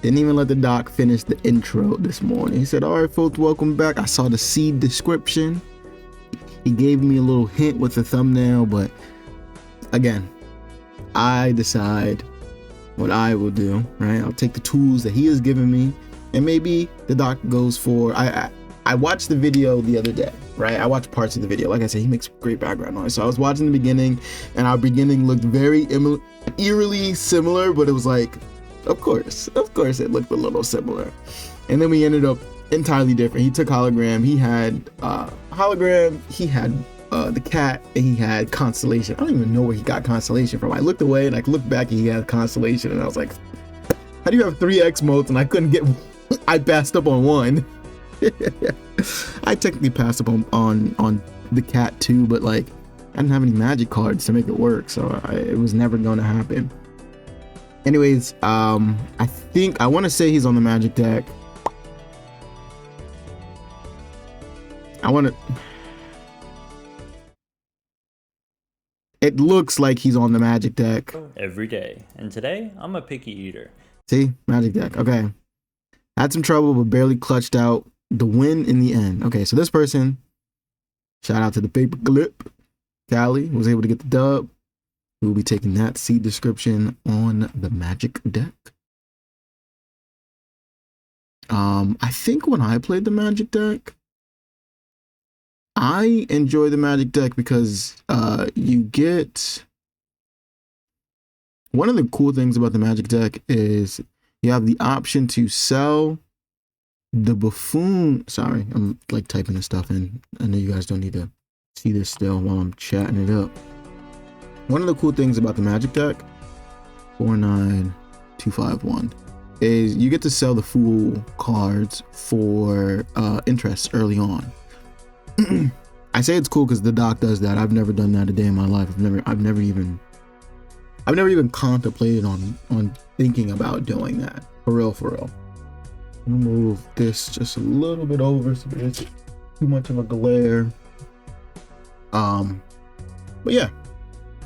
Didn't even let the doc finish the intro this morning. He said, all right, folks, welcome back. I saw the seed description. He gave me a little hint with the thumbnail, but again, I decide what I will do, right? I'll take the tools that he has given me, and maybe the doc goes for, I watched the video the other day, right? I watched parts of the video. Like I said, he makes great background noise. So I was watching the beginning, and our beginning looked very eerily similar, but it was like, of course it looked a little similar. And then we ended up entirely different. He took hologram, he had hologram, he had the cat, and he had constellation. I don't even know where he got constellation from. I looked away and I looked back and he had constellation, and I was like, how do you have 3x modes and I couldn't get I passed up on one. I technically passed up on the cat too, but like I didn't have any magic cards to make it work, so it was never going to happen. Anyways, I think I want to say he's on the magic deck. It looks like he's on the magic deck every day, and today I'm a picky eater. See, magic deck. Okay, had some trouble but barely clutched out the win in the end. Okay, so this person, shout out to the paper clip, Callie, was able to get the dub. We'll be taking that seed description on the magic deck. I think when I played the magic deck, I enjoy the magic deck because you get, one of the cool things about the magic deck is you have the option to sell the buffoon. Sorry, I'm like typing this stuff in. I know you guys don't need to see this still while I'm chatting it up. One of the cool things about the magic deck, 49251, is you get to sell the fool cards for interest early on. I say it's cool because the doc does that. I've never done that a day in my life. I've never even contemplated on thinking about doing that. For real. I'm gonna move this just a little bit over so there's too much of a glare. But yeah,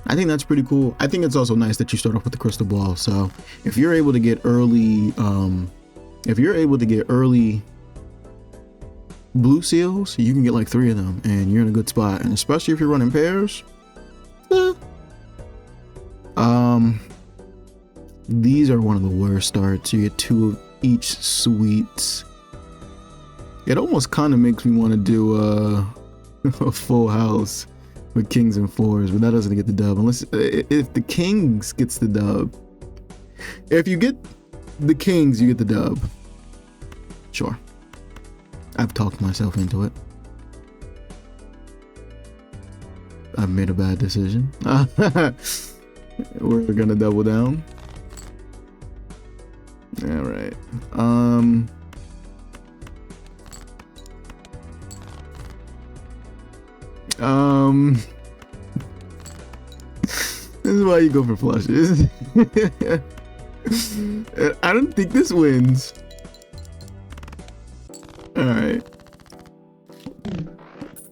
I think that's pretty cool. I think it's also nice that you start off with the crystal ball. So if you're able to get early, blue seals, you can get like 3 of them and you're in a good spot. And especially if you're running pairs, these are one of the worst starts. You get 2 of each suites. It almost kind of makes me want to do a full house with kings and 4s, but that doesn't get the dub unless if the kings gets the dub. If you get the kings, you get the dub. Sure. I've talked myself into it. I've made a bad decision. We're gonna double down. All right. This is why you go for flushes. I don't think this wins. Alright.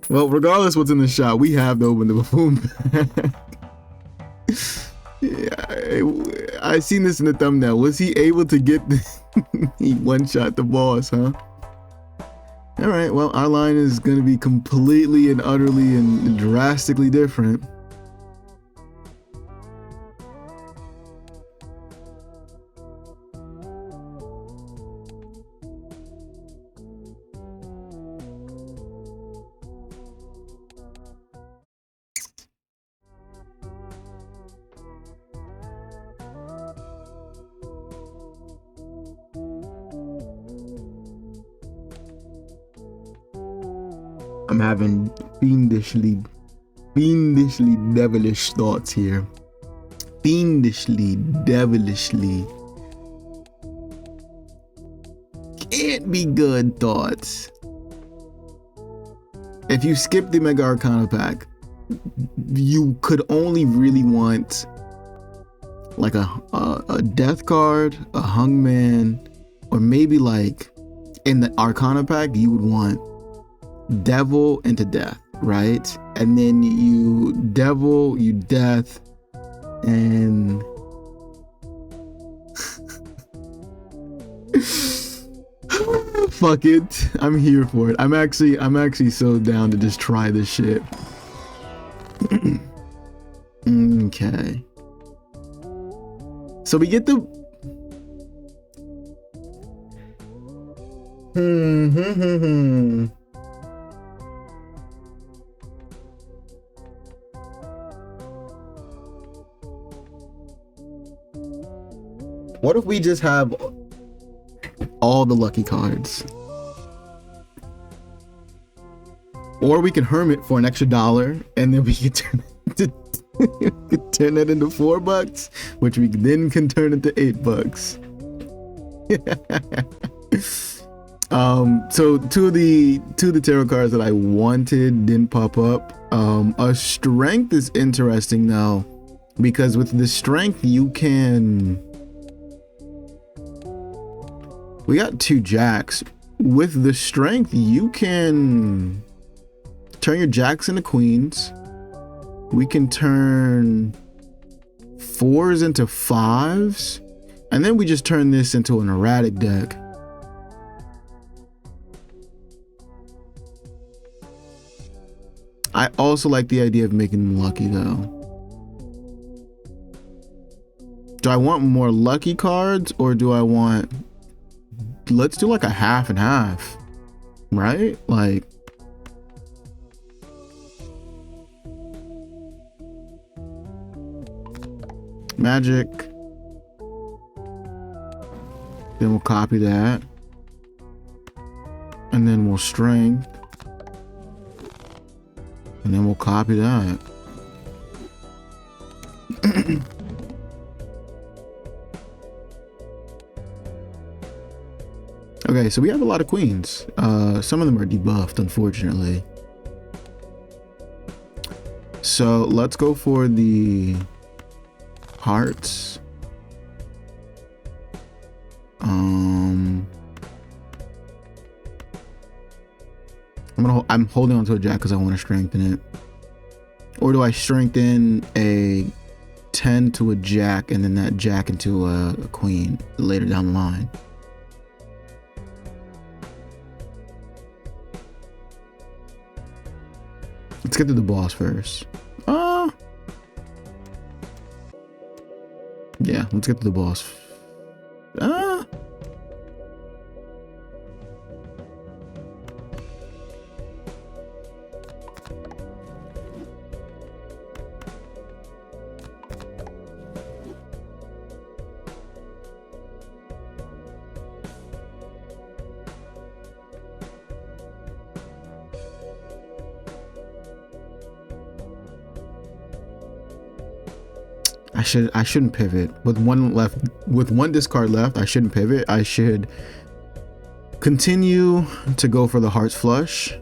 Well, regardless what's in the shot, we have to open the buffoon pack. Yeah, I seen this in the thumbnail. Was he able to get he one-shot the boss, huh? Alright, well, our line is going to be completely and utterly and drastically different. I'm having fiendishly devilish thoughts here. Fiendishly, devilishly. Can't be good thoughts. If you skip the Mega Arcana pack, you could only really want like a death card, a hungman, or maybe like in the Arcana pack, you would want devil into death, right? And then you devil, you death, and Fuck it. I'm here for it. I'm actually so down to just try this shit. Okay. So we get the What if we just have all the lucky cards? Or we can hermit for an extra $1 and then we can turn it into $4, which we then can turn into $8. So two of the tarot cards that I wanted didn't pop up. A strength is interesting though, because with the strength you can. We got 2 jacks. With the strength, you can turn your jacks into queens. We can turn 4s into 5s. And then we just turn this into an erratic deck. I also like the idea of making them lucky though. Do I want more lucky cards or do I want... Let's do like a half and half, right? Like, magic. Then we'll copy that. And then we'll strength. And then we'll copy that. Okay, so we have a lot of queens. Some of them are debuffed, unfortunately. So let's go for the hearts. I'm holding on to a jack because I want to strengthen it. Or do I strengthen a 10 to a jack and then that jack into a queen later down the line? Let's get to the boss first. Yeah, let's get to the boss. I shouldn't pivot. With one discard left, I shouldn't pivot. I should continue to go for the hearts flush.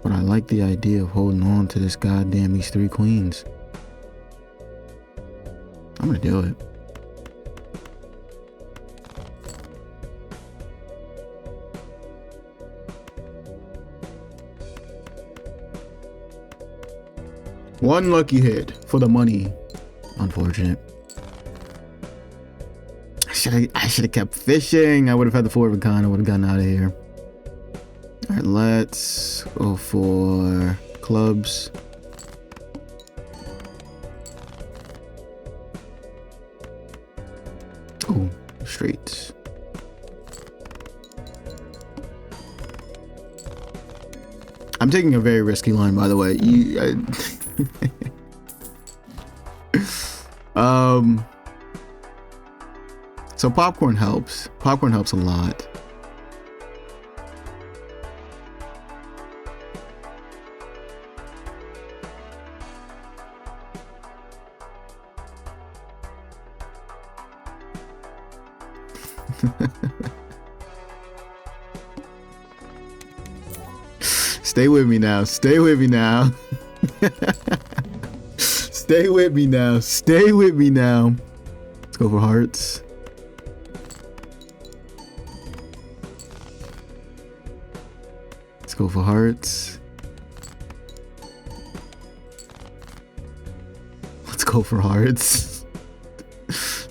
But I like the idea of holding on to this goddamn these 3 queens. I'm gonna do it. One lucky hit for the money. Unfortunate. I should have kept fishing. I would have had the 4 of a kind. I would have gotten out of here. All right, let's go for clubs. Oh, straight. I'm taking a very risky line, by the way. So popcorn helps. Popcorn helps a lot. Stay with me now. Stay with me now. Stay with me now. Stay with me now. Let's go for hearts. Let's go for hearts. Let's go for hearts.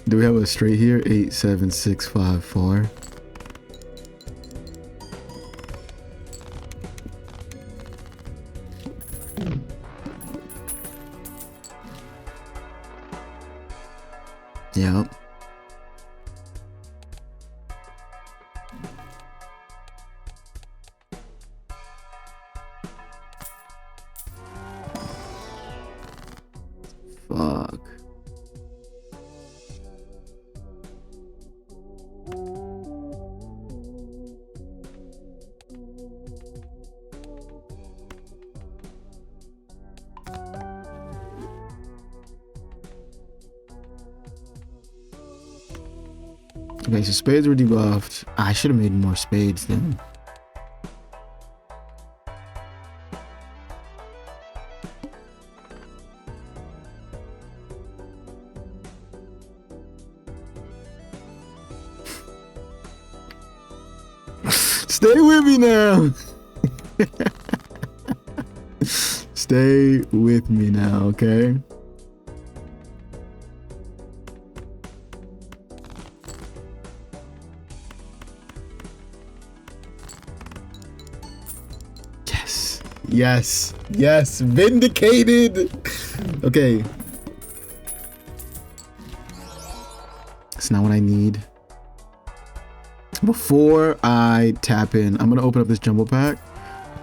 Do we have a straight here? 8, 7, 6, 5, 4. Yep. Fuck. Okay, so spades were debuffed. I should have made more spades then. Stay with me now. Stay with me now, okay? Yes. Yes. Yes. Vindicated. Okay. That's not what I need. Before I tap in, I'm gonna open up this jumbo pack,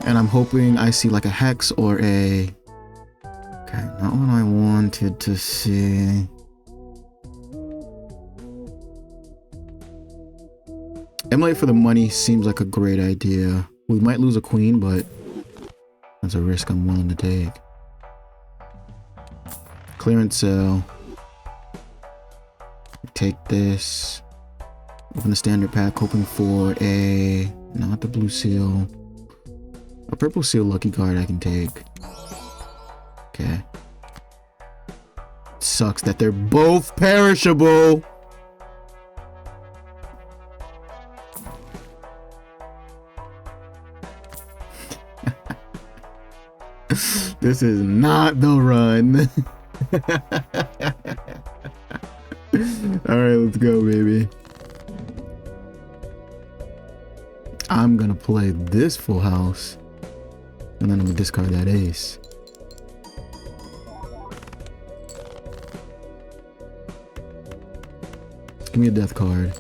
and I'm hoping I see like a hex or a... Okay, not what I wanted to see. Emulate for the money seems like a great idea. We might lose a queen, but that's a risk I'm willing to take. Clearance sale. Take this. Open the standard pack, hoping for a... Not the blue seal. A purple seal lucky card I can take. Okay. Sucks that they're both perishable. This is not the run. Alright, let's go, baby. I'm gonna play this full house, and then I'm gonna discard that ace. Give me a death card.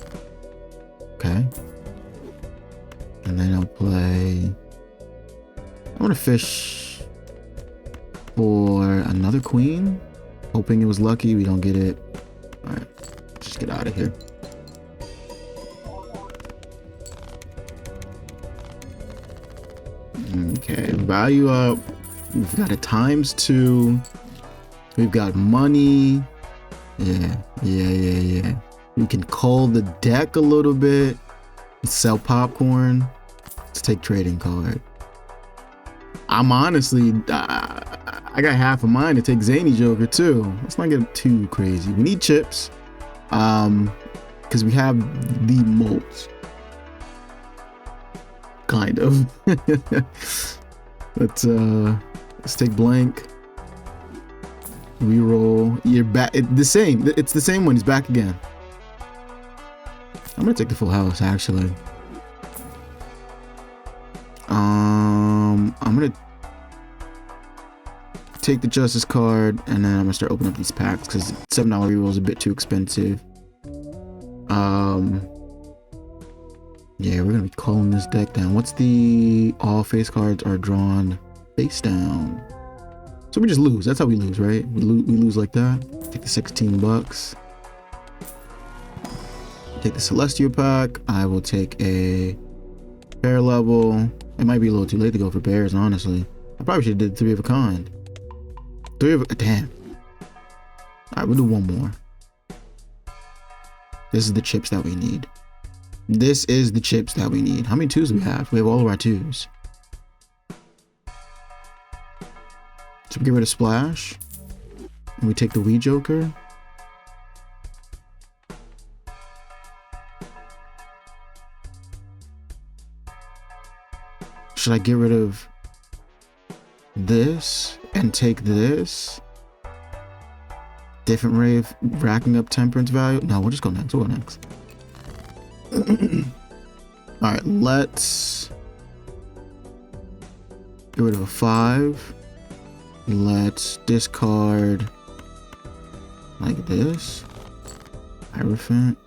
Okay. And then I'll play... I'm gonna fish for another queen. Hoping it was lucky, we don't get it. Alright, just get out of here. Okay, value up. We've got a ×2. We've got money. Yeah. We can cull the deck a little bit. Let's sell popcorn. Let's take trading card. I'm honestly, I got half a mind to take Zany Joker too. Let's not get too crazy. We need chips, because we have the most. Kind of. Let's take blank. Reroll. You're back. The same. It's the same one. He's back again. I'm gonna take the full house actually. I'm gonna take the justice card, and then I'm gonna start opening up these packs because $7 reroll is a bit too expensive. Yeah, we're gonna be calling this deck down. What's the... All face cards are drawn face down. So we just lose. That's how we lose, right? We lose like that. Take the $16. Take the Celestial pack. I will take a Bear level. It might be a little too late to go for bears, honestly. I probably should have did 3 of a kind. 3 of a... Damn. Alright, we'll do one more. This is the chips that we need. This is the chips that we need. How many 2s do we have? We have all of our 2s. So we get rid of Splash. And we take the Wii Joker. Should I get rid of this and take this? different way of racking up temperance value. No, we'll just go next. We'll go next. All right, let's get rid of a 5. Let's discard like this. Hierophant.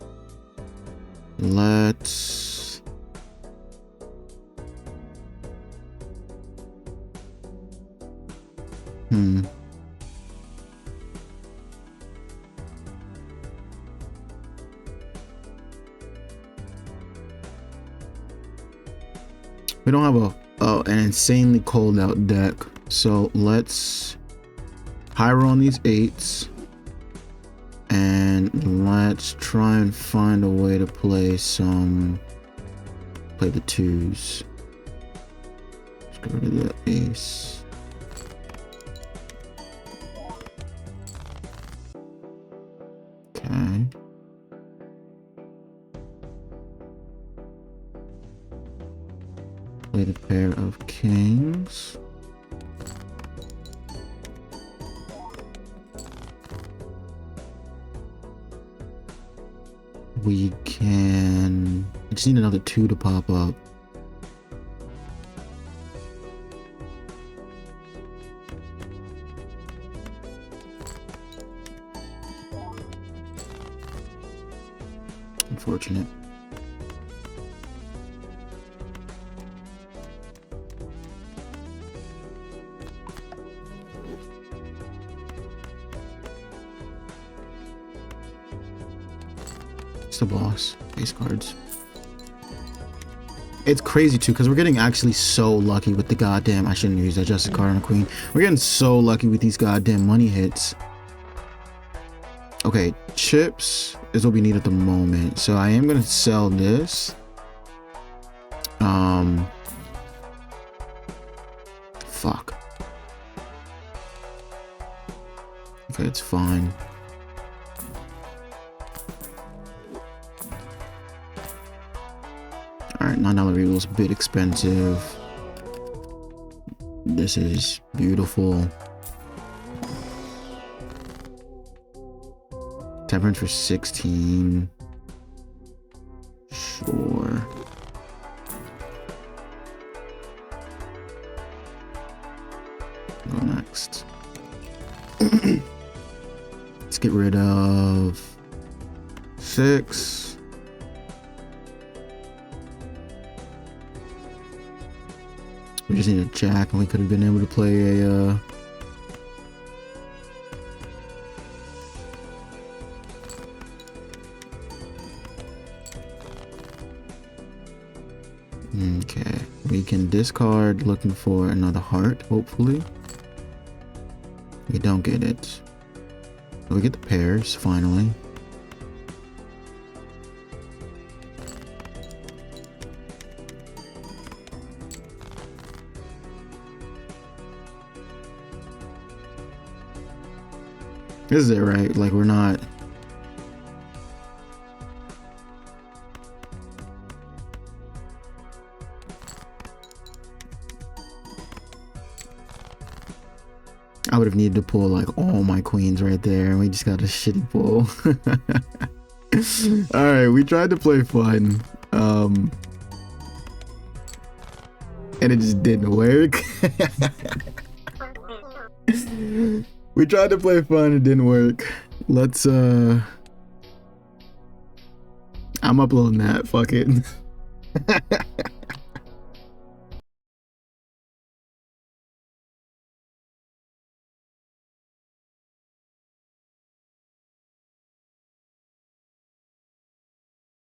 Let's we don't have an insanely cold out deck, so let's hire on these 8s and let's try and find a way to play the 2s. Let's get rid of the ace. Okay. Play the pair of kings. We just need another 2 to pop up. Unfortunate. The boss base cards. It's crazy too because we're getting actually so lucky with the goddamn, I shouldn't use that justice card on a queen. We're getting so lucky with these goddamn money hits. Okay, chips is what we need at the moment, so I am gonna sell this. Fuck. Okay, it's fine. Alright, $9 Eagle is a bit expensive. This is beautiful. Temperance for 16. Sure. Go next. Let's get rid of 6. We just need a jack, and we could have been able to play a okay, we can discard looking for another heart, hopefully. We don't get it. We get the pairs, finally. This is it, right? Like, we're not... I would have needed to pull, like, all my queens right there, and we just got a shitty pull. Alright, we tried to play fun. And it just didn't work. We tried to play fun, it didn't work. Let's I'm uploading that, fuck it.